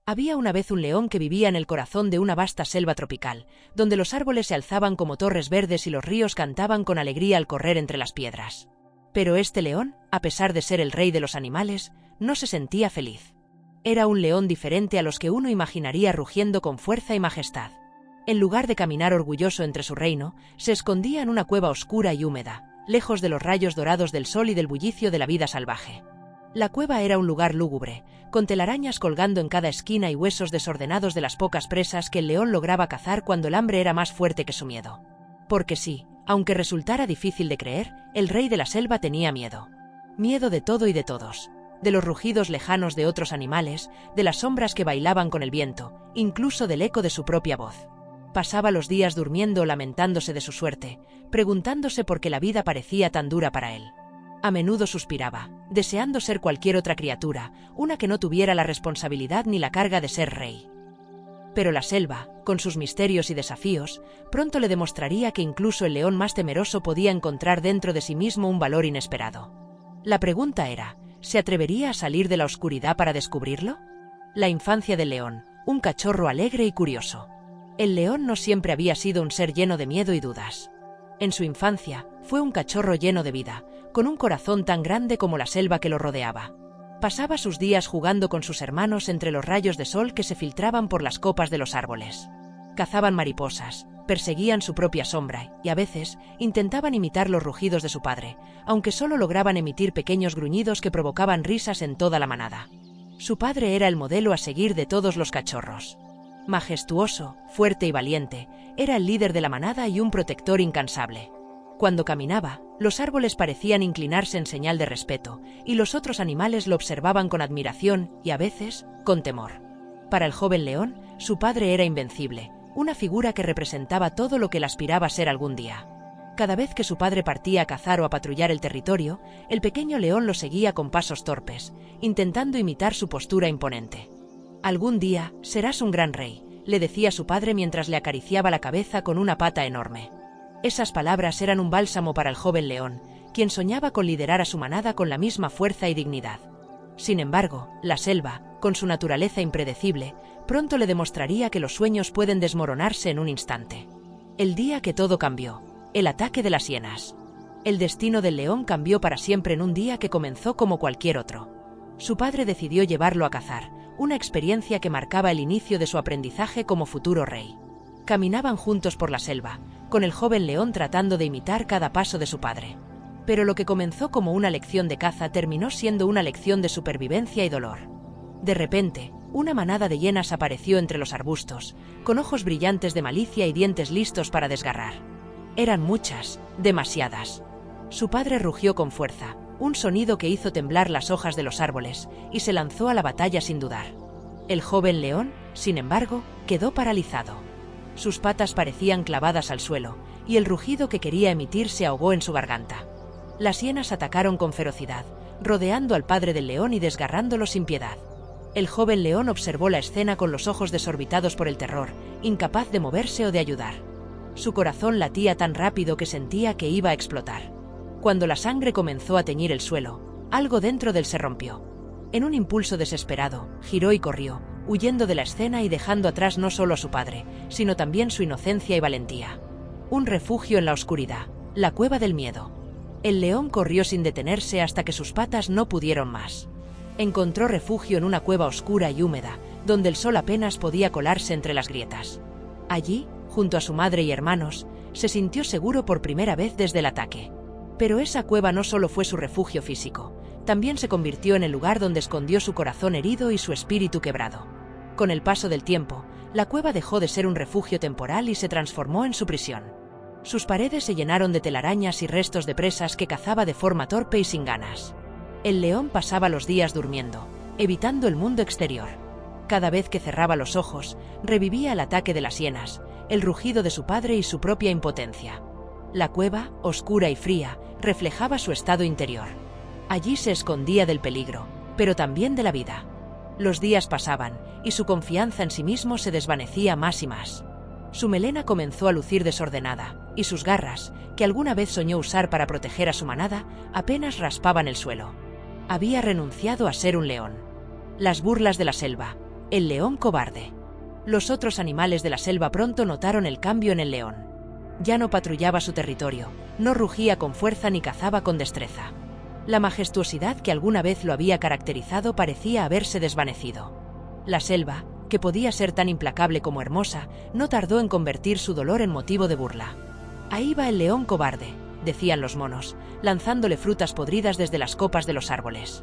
Había una vez un león que vivía en el corazón de una vasta selva tropical, donde los árboles se alzaban como torres verdes y los ríos cantaban con alegría al correr entre las piedras. Pero este león, a pesar de ser el rey de los animales, no se sentía feliz. Era un león diferente a los que uno imaginaría rugiendo con fuerza y majestad. En lugar de caminar orgulloso entre su reino, se escondía en una cueva oscura y húmeda, lejos de los rayos dorados del sol y del bullicio de la vida salvaje. La cueva era un lugar lúgubre, con telarañas colgando en cada esquina y huesos desordenados de las pocas presas que el león lograba cazar cuando el hambre era más fuerte que su miedo. Porque sí, aunque resultara difícil de creer, el rey de la selva tenía miedo. Miedo de todo y de todos. De los rugidos lejanos de otros animales, de las sombras que bailaban con el viento, incluso del eco de su propia voz. Pasaba los días durmiendo o lamentándose de su suerte, preguntándose por qué la vida parecía tan dura para él. A menudo suspiraba, deseando ser cualquier otra criatura, una que no tuviera la responsabilidad ni la carga de ser rey. Pero la selva, con sus misterios y desafíos, pronto le demostraría que incluso el león más temeroso podía encontrar dentro de sí mismo un valor inesperado. La pregunta era, ¿se atrevería a salir de la oscuridad para descubrirlo? La infancia del león, un cachorro alegre y curioso. El león no siempre había sido un ser lleno de miedo y dudas. En su infancia, fue un cachorro lleno de vida, con un corazón tan grande como la selva que lo rodeaba. Pasaba sus días jugando con sus hermanos entre los rayos de sol que se filtraban por las copas de los árboles. Cazaban mariposas, perseguían su propia sombra y, a veces, intentaban imitar los rugidos de su padre, aunque solo lograban emitir pequeños gruñidos que provocaban risas en toda la manada. Su padre era el modelo a seguir de todos los cachorros. Majestuoso, fuerte y valiente, era el líder de la manada y un protector incansable. Cuando caminaba, los árboles parecían inclinarse en señal de respeto, y los otros animales lo observaban con admiración y, a veces, con temor. Para el joven león, su padre era invencible, una figura que representaba todo lo que él aspiraba a ser algún día. Cada vez que su padre partía a cazar o a patrullar el territorio, el pequeño león lo seguía con pasos torpes, intentando imitar su postura imponente. «Algún día, serás un gran rey», le decía su padre mientras le acariciaba la cabeza con una pata enorme. Esas palabras eran un bálsamo para el joven león, quien soñaba con liderar a su manada con la misma fuerza y dignidad. Sin embargo, la selva, con su naturaleza impredecible, pronto le demostraría que los sueños pueden desmoronarse en un instante. El día que todo cambió, el ataque de las hienas. El destino del león cambió para siempre en un día que comenzó como cualquier otro. Su padre decidió llevarlo a cazar, una experiencia que marcaba el inicio de su aprendizaje como futuro rey. Caminaban juntos por la selva, con el joven león tratando de imitar cada paso de su padre. Pero lo que comenzó como una lección de caza terminó siendo una lección de supervivencia y dolor. De repente, una manada de hienas apareció entre los arbustos, con ojos brillantes de malicia y dientes listos para desgarrar. Eran muchas, demasiadas. Su padre rugió con fuerza, un sonido que hizo temblar las hojas de los árboles, y se lanzó a la batalla sin dudar. El joven león, sin embargo, quedó paralizado. Sus patas parecían clavadas al suelo, y el rugido que quería emitir se ahogó en su garganta. Las hienas atacaron con ferocidad, rodeando al padre del león y desgarrándolo sin piedad. El joven león observó la escena con los ojos desorbitados por el terror, incapaz de moverse o de ayudar. Su corazón latía tan rápido que sentía que iba a explotar. Cuando la sangre comenzó a teñir el suelo, algo dentro de él se rompió. En un impulso desesperado, giró y corrió, huyendo de la escena y dejando atrás no solo a su padre, sino también su inocencia y valentía. Un refugio en la oscuridad, la cueva del miedo. El león corrió sin detenerse hasta que sus patas no pudieron más. Encontró refugio en una cueva oscura y húmeda, donde el sol apenas podía colarse entre las grietas. Allí, junto a su madre y hermanos, se sintió seguro por primera vez desde el ataque. Pero esa cueva no solo fue su refugio físico, también se convirtió en el lugar donde escondió su corazón herido y su espíritu quebrado. Con el paso del tiempo, la cueva dejó de ser un refugio temporal y se transformó en su prisión. Sus paredes se llenaron de telarañas y restos de presas que cazaba de forma torpe y sin ganas. El león pasaba los días durmiendo, evitando el mundo exterior. Cada vez que cerraba los ojos, revivía el ataque de las hienas, el rugido de su padre y su propia impotencia. La cueva, oscura y fría, reflejaba su estado interior. Allí se escondía del peligro, pero también de la vida. Los días pasaban, y su confianza en sí mismo se desvanecía más y más. Su melena comenzó a lucir desordenada, y sus garras, que alguna vez soñó usar para proteger a su manada, apenas raspaban el suelo. Había renunciado a ser un león. Las burlas de la selva, El león cobarde. Los otros animales de la selva pronto notaron el cambio en el león. Ya no patrullaba su territorio, no rugía con fuerza ni cazaba con destreza. La majestuosidad que alguna vez lo había caracterizado parecía haberse desvanecido. La selva, que podía ser tan implacable como hermosa, no tardó en convertir su dolor en motivo de burla. «Ahí va el león cobarde», decían los monos, lanzándole frutas podridas desde las copas de los árboles.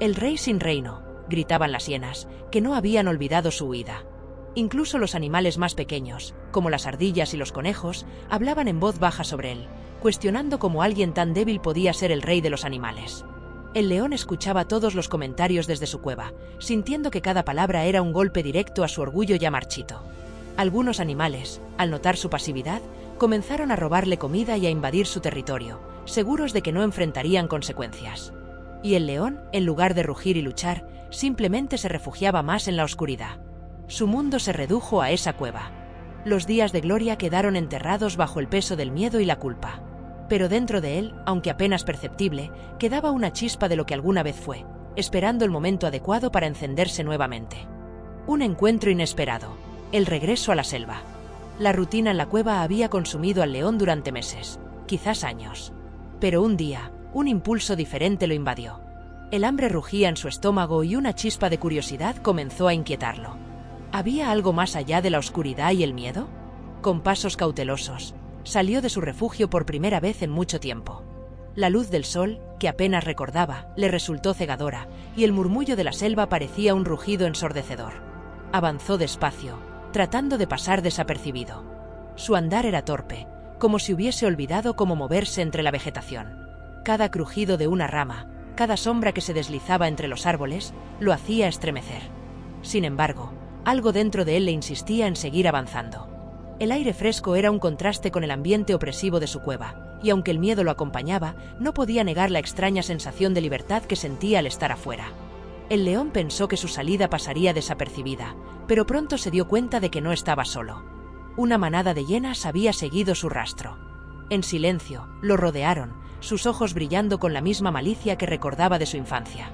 «El rey sin reino», gritaban las hienas, que no habían olvidado su huida. Incluso los animales más pequeños, como las ardillas y los conejos, hablaban en voz baja sobre él, cuestionando cómo alguien tan débil podía ser el rey de los animales. El león escuchaba todos los comentarios desde su cueva, sintiendo que cada palabra era un golpe directo a su orgullo ya marchito. Algunos animales, al notar su pasividad, comenzaron a robarle comida y a invadir su territorio, seguros de que no enfrentarían consecuencias. Y el león, en lugar de rugir y luchar, simplemente se refugiaba más en la oscuridad. Su mundo se redujo a esa cueva. Los días de gloria quedaron enterrados bajo el peso del miedo y la culpa. Pero dentro de él, aunque apenas perceptible, quedaba una chispa de lo que alguna vez fue, esperando el momento adecuado para encenderse nuevamente. Un encuentro inesperado. El regreso a la selva. La rutina en la cueva había consumido al león durante meses, quizás años. Pero un día, un impulso diferente lo invadió. El hambre rugía en su estómago y una chispa de curiosidad comenzó a inquietarlo. ¿Había algo más allá de la oscuridad y el miedo? Con pasos cautelosos, salió de su refugio por primera vez en mucho tiempo. La luz del sol, que apenas recordaba, le resultó cegadora, y el murmullo de la selva parecía un rugido ensordecedor. Avanzó despacio, tratando de pasar desapercibido. Su andar era torpe, como si hubiese olvidado cómo moverse entre la vegetación. Cada crujido de una rama, cada sombra que se deslizaba entre los árboles, lo hacía estremecer. Sin embargo, algo dentro de él le insistía en seguir avanzando. El aire fresco era un contraste con el ambiente opresivo de su cueva, y aunque el miedo lo acompañaba, no podía negar la extraña sensación de libertad que sentía al estar afuera. El león pensó que su salida pasaría desapercibida, pero pronto se dio cuenta de que no estaba solo. Una manada de hienas había seguido su rastro. En silencio, lo rodearon, sus ojos brillando con la misma malicia que recordaba de su infancia.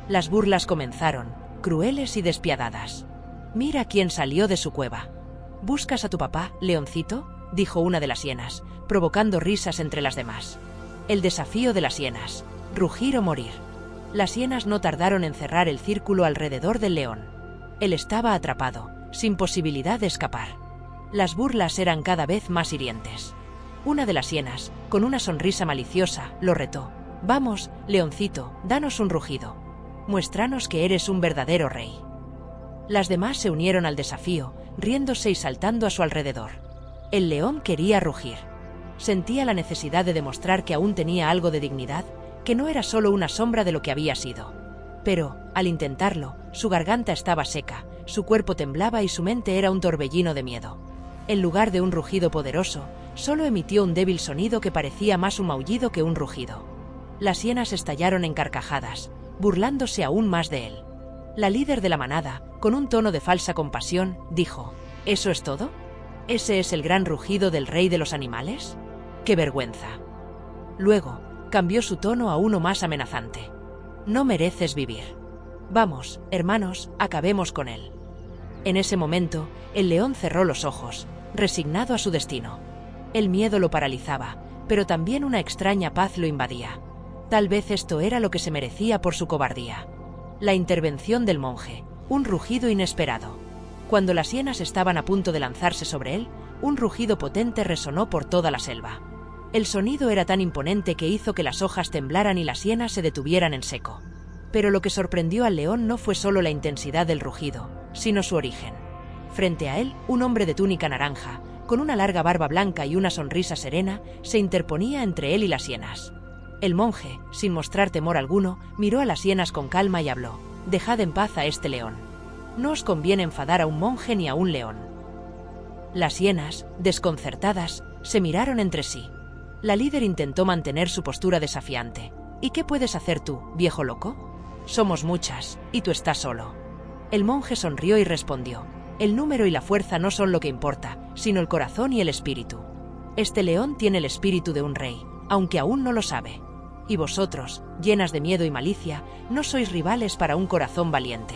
Las burlas comenzaron, crueles y despiadadas. «Mira quién salió de su cueva». «¿Buscas a tu papá, leoncito?», dijo una de las hienas, provocando risas entre las demás. El desafío de las hienas: rugir o morir. Las hienas no tardaron en cerrar el círculo alrededor del león. Él estaba atrapado, sin posibilidad de escapar. Las burlas eran cada vez más hirientes. Una de las hienas, con una sonrisa maliciosa, lo retó: «Vamos, leoncito, danos un rugido. Muéstranos que eres un verdadero rey». Las demás se unieron al desafío, riéndose y saltando a su alrededor. El león quería rugir. Sentía la necesidad de demostrar que aún tenía algo de dignidad, que no era solo una sombra de lo que había sido. Pero, al intentarlo, su garganta estaba seca, su cuerpo temblaba y su mente era un torbellino de miedo. En lugar de un rugido poderoso, solo emitió un débil sonido que parecía más un maullido que un rugido. Las hienas estallaron en carcajadas, burlándose aún más de él. La líder de la manada, con un tono de falsa compasión, dijo: «¿Eso es todo? ¿Ese es el gran rugido del rey de los animales? ¡Qué vergüenza!». Luego, cambió su tono a uno más amenazante: «No mereces vivir. Vamos, hermanos, acabemos con él». En ese momento, el león cerró los ojos, resignado a su destino. El miedo lo paralizaba, pero también una extraña paz lo invadía. Tal vez esto era lo que se merecía por su cobardía. La intervención del monje, un rugido inesperado. Cuando las hienas estaban a punto de lanzarse sobre él, un rugido potente resonó por toda la selva. El sonido era tan imponente que hizo que las hojas temblaran y las hienas se detuvieran en seco. Pero lo que sorprendió al león no fue solo la intensidad del rugido, sino su origen. Frente a él, un hombre de túnica naranja, con una larga barba blanca y una sonrisa serena, se interponía entre él y las hienas. El monje, sin mostrar temor alguno, miró a las hienas con calma y habló: «Dejad en paz a este león. No os conviene enfadar a un monje ni a un león». Las hienas, desconcertadas, se miraron entre sí. La líder intentó mantener su postura desafiante. «¿Y qué puedes hacer tú, viejo loco? Somos muchas, y tú estás solo». El monje sonrió y respondió: «El número y la fuerza no son lo que importa, sino el corazón y el espíritu. Este león tiene el espíritu de un rey, aunque aún no lo sabe. Y vosotros, llenas de miedo y malicia, no sois rivales para un corazón valiente».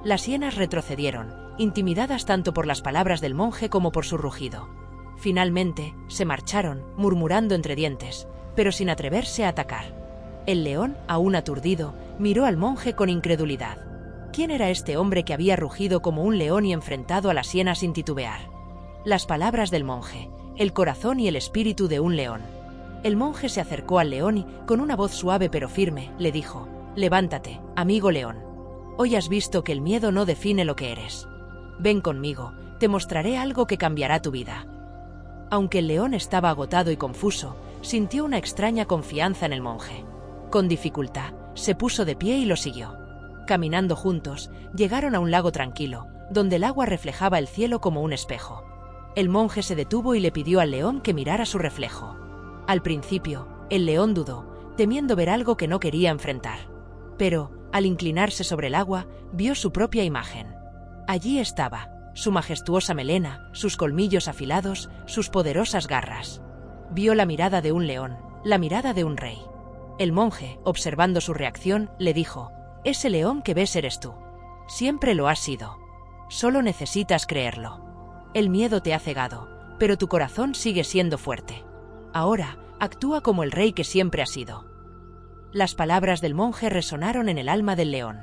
Las hienas retrocedieron, intimidadas tanto por las palabras del monje como por su rugido. Finalmente, se marcharon, murmurando entre dientes, pero sin atreverse a atacar. El león, aún aturdido, miró al monje con incredulidad. ¿Quién era este hombre que había rugido como un león y enfrentado a las hienas sin titubear? Las palabras del monje, el corazón y el espíritu de un león. El monje se acercó al león y, con una voz suave pero firme, le dijo: «Levántate, amigo león. Hoy has visto que el miedo no define lo que eres. Ven conmigo, te mostraré algo que cambiará tu vida». Aunque el león estaba agotado y confuso, sintió una extraña confianza en el monje. Con dificultad, se puso de pie y lo siguió. Caminando juntos, llegaron a un lago tranquilo, donde el agua reflejaba el cielo como un espejo. El monje se detuvo y le pidió al león que mirara su reflejo. Al principio, el león dudó, temiendo ver algo que no quería enfrentar. Pero, al inclinarse sobre el agua, vio su propia imagen. Allí estaba, su majestuosa melena, sus colmillos afilados, sus poderosas garras. Vio la mirada de un león, la mirada de un rey. El monje, observando su reacción, le dijo: «Ese león que ves eres tú. Siempre lo has sido. Solo necesitas creerlo. El miedo te ha cegado, pero tu corazón sigue siendo fuerte. Ahora, actúa como el rey que siempre has sido». Las palabras del monje resonaron en el alma del león.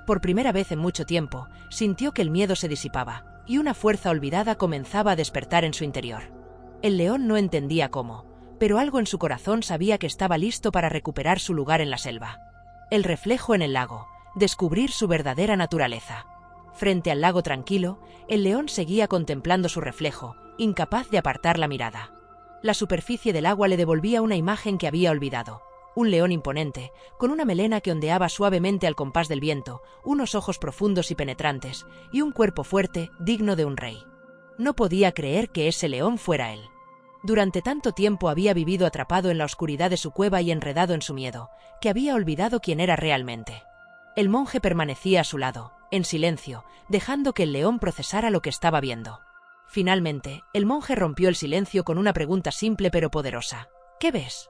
Por primera vez en mucho tiempo, sintió que el miedo se disipaba, y una fuerza olvidada comenzaba a despertar en su interior. El león no entendía cómo, pero algo en su corazón sabía que estaba listo para recuperar su lugar en la selva. El reflejo en el lago, descubrir su verdadera naturaleza. Frente al lago tranquilo, el león seguía contemplando su reflejo, incapaz de apartar la mirada. La superficie del agua le devolvía una imagen que había olvidado. Un león imponente, con una melena que ondeaba suavemente al compás del viento, unos ojos profundos y penetrantes, y un cuerpo fuerte, digno de un rey. No podía creer que ese león fuera él. Durante tanto tiempo había vivido atrapado en la oscuridad de su cueva y enredado en su miedo, que había olvidado quién era realmente. El monje permanecía a su lado, en silencio, dejando que el león procesara lo que estaba viendo. Finalmente, el monje rompió el silencio con una pregunta simple pero poderosa: «¿Qué ves?».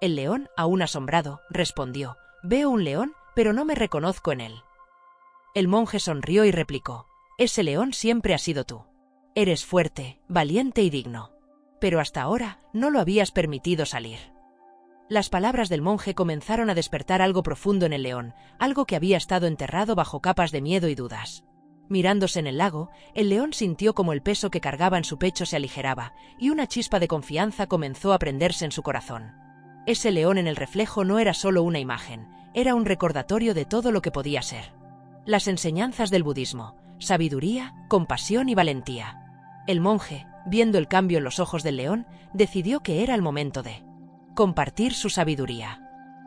El león, aún asombrado, respondió: «Veo un león, pero no me reconozco en él». El monje sonrió y replicó: «Ese león siempre has sido tú. Eres fuerte, valiente y digno. Pero hasta ahora no lo habías permitido salir». Las palabras del monje comenzaron a despertar algo profundo en el león, algo que había estado enterrado bajo capas de miedo y dudas. Mirándose en el lago, el león sintió como el peso que cargaba en su pecho se aligeraba, y una chispa de confianza comenzó a prenderse en su corazón. Ese león en el reflejo no era solo una imagen, era un recordatorio de todo lo que podía ser. Las enseñanzas del budismo: sabiduría, compasión y valentía. El monje, viendo el cambio en los ojos del león, decidió que era el momento de compartir su sabiduría.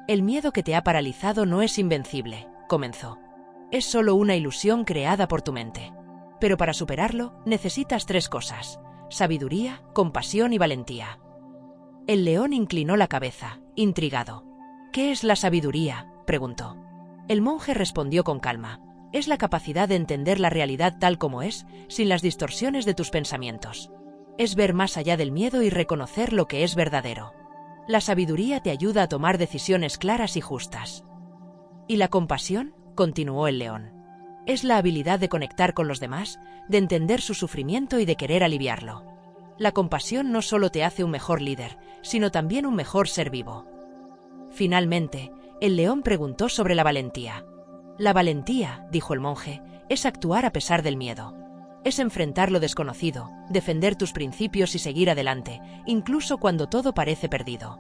«El miedo que te ha paralizado no es invencible», comenzó. «Es solo una ilusión creada por tu mente. Pero para superarlo, necesitas 3 cosas: sabiduría, compasión y valentía». El león inclinó la cabeza, intrigado. «¿Qué es la sabiduría?», preguntó. El monje respondió con calma: «Es la capacidad de entender la realidad tal como es, sin las distorsiones de tus pensamientos. Es ver más allá del miedo y reconocer lo que es verdadero. La sabiduría te ayuda a tomar decisiones claras y justas». «¿Y la compasión?», continuó el león. «Es la habilidad de conectar con los demás, de entender su sufrimiento y de querer aliviarlo. La compasión no solo te hace un mejor líder, sino también un mejor ser vivo». Finalmente, el león preguntó sobre la valentía. «La valentía», dijo el monje, «es actuar a pesar del miedo. Es enfrentar lo desconocido, defender tus principios y seguir adelante, incluso cuando todo parece perdido».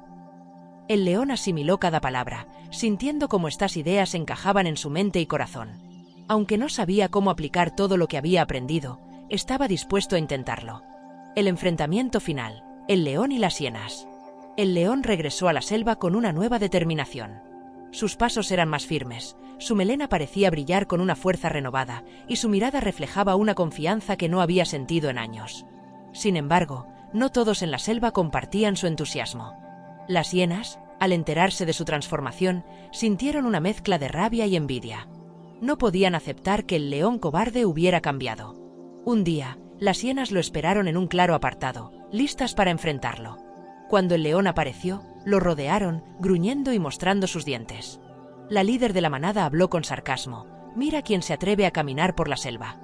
El león asimiló cada palabra, sintiendo cómo estas ideas encajaban en su mente y corazón. Aunque no sabía cómo aplicar todo lo que había aprendido, estaba dispuesto a intentarlo. El enfrentamiento final: el león y las hienas. El león regresó a la selva con una nueva determinación. Sus pasos eran más firmes, su melena parecía brillar con una fuerza renovada, y su mirada reflejaba una confianza que no había sentido en años. Sin embargo, no todos en la selva compartían su entusiasmo. Las hienas, al enterarse de su transformación, sintieron una mezcla de rabia y envidia. No podían aceptar que el león cobarde hubiera cambiado. Un día, las hienas lo esperaron en un claro apartado, listas para enfrentarlo. Cuando el león apareció, lo rodearon, gruñendo y mostrando sus dientes. La líder de la manada habló con sarcasmo: Mira quién se atreve a caminar por la selva.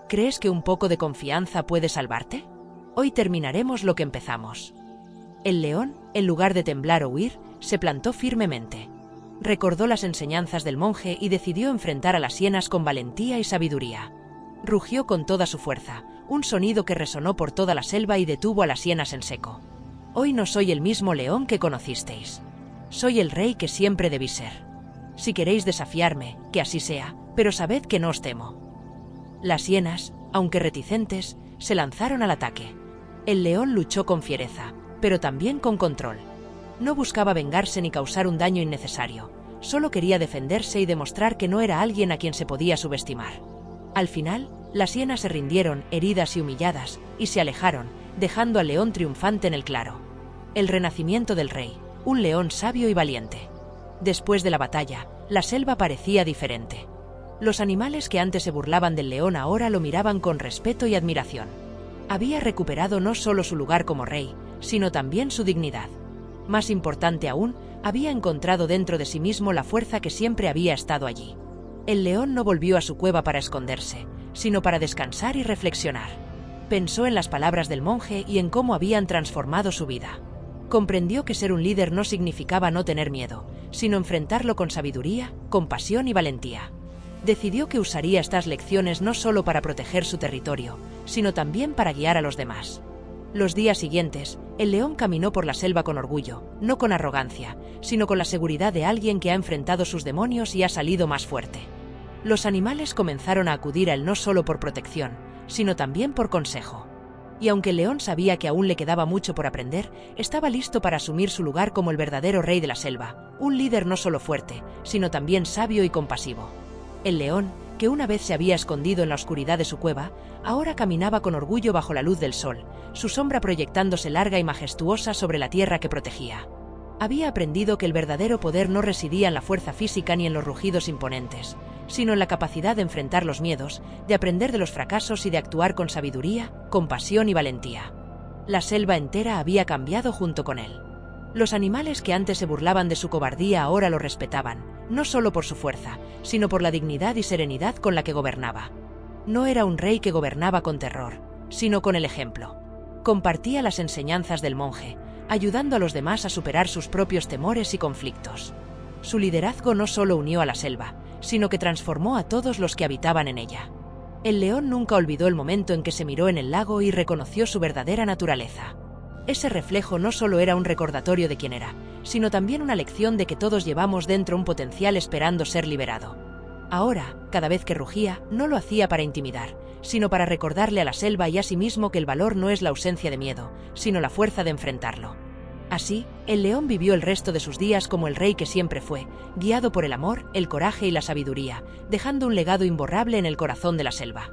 ¿Crees que un poco de confianza puede salvarte? Hoy terminaremos lo que empezamos. El león, en lugar de temblar o huir, se plantó firmemente. Recordó las enseñanzas del monje y decidió enfrentar a las hienas con valentía y sabiduría. Rugió con toda su fuerza, un sonido que resonó por toda la selva y detuvo a las hienas en seco. Hoy no soy el mismo león que conocisteis. Soy el rey que siempre debí ser. Si queréis desafiarme, que así sea, pero sabed que no os temo. Las hienas, aunque reticentes, se lanzaron al ataque. El león luchó con fiereza, pero también con control. No buscaba vengarse ni causar un daño innecesario, solo quería defenderse y demostrar que no era alguien a quien se podía subestimar. Al final, las hienas se rindieron, heridas y humilladas, y se alejaron, dejando al león triunfante en el claro. El renacimiento del rey, un león sabio y valiente. Después de la batalla, la selva parecía diferente. Los animales que antes se burlaban del león ahora lo miraban con respeto y admiración. Había recuperado no solo su lugar como rey, sino también su dignidad. Más importante aún, había encontrado dentro de sí mismo la fuerza que siempre había estado allí. El león no volvió a su cueva para esconderse, sino para descansar y reflexionar. Pensó en las palabras del monje y en cómo habían transformado su vida. Comprendió que ser un líder no significaba no tener miedo, sino enfrentarlo con sabiduría, compasión y valentía. Decidió que usaría estas lecciones no solo para proteger su territorio, sino también para guiar a los demás. Los días siguientes, el león caminó por la selva con orgullo, no con arrogancia, sino con la seguridad de alguien que ha enfrentado sus demonios y ha salido más fuerte. Los animales comenzaron a acudir a él no solo por protección, sino también por consejo. Y aunque el león sabía que aún le quedaba mucho por aprender, estaba listo para asumir su lugar como el verdadero rey de la selva, un líder no solo fuerte, sino también sabio y compasivo. El león, que una vez se había escondido en la oscuridad de su cueva, ahora caminaba con orgullo bajo la luz del sol, su sombra proyectándose larga y majestuosa sobre la tierra que protegía. Había aprendido que el verdadero poder no residía en la fuerza física ni en los rugidos imponentes, sino en la capacidad de enfrentar los miedos, de aprender de los fracasos y de actuar con sabiduría, compasión y valentía. La selva entera había cambiado junto con él. Los animales que antes se burlaban de su cobardía ahora lo respetaban, no solo por su fuerza, sino por la dignidad y serenidad con la que gobernaba. No era un rey que gobernaba con terror, sino con el ejemplo. Compartía las enseñanzas del monje, ayudando a los demás a superar sus propios temores y conflictos. Su liderazgo no solo unió a la selva, sino que transformó a todos los que habitaban en ella. El león nunca olvidó el momento en que se miró en el lago y reconoció su verdadera naturaleza. Ese reflejo no solo era un recordatorio de quién era, sino también una lección de que todos llevamos dentro un potencial esperando ser liberado. Ahora, cada vez que rugía, no lo hacía para intimidar, sino para recordarle a la selva y a sí mismo que el valor no es la ausencia de miedo, sino la fuerza de enfrentarlo. Así, el león vivió el resto de sus días como el rey que siempre fue, guiado por el amor, el coraje y la sabiduría, dejando un legado imborrable en el corazón de la selva.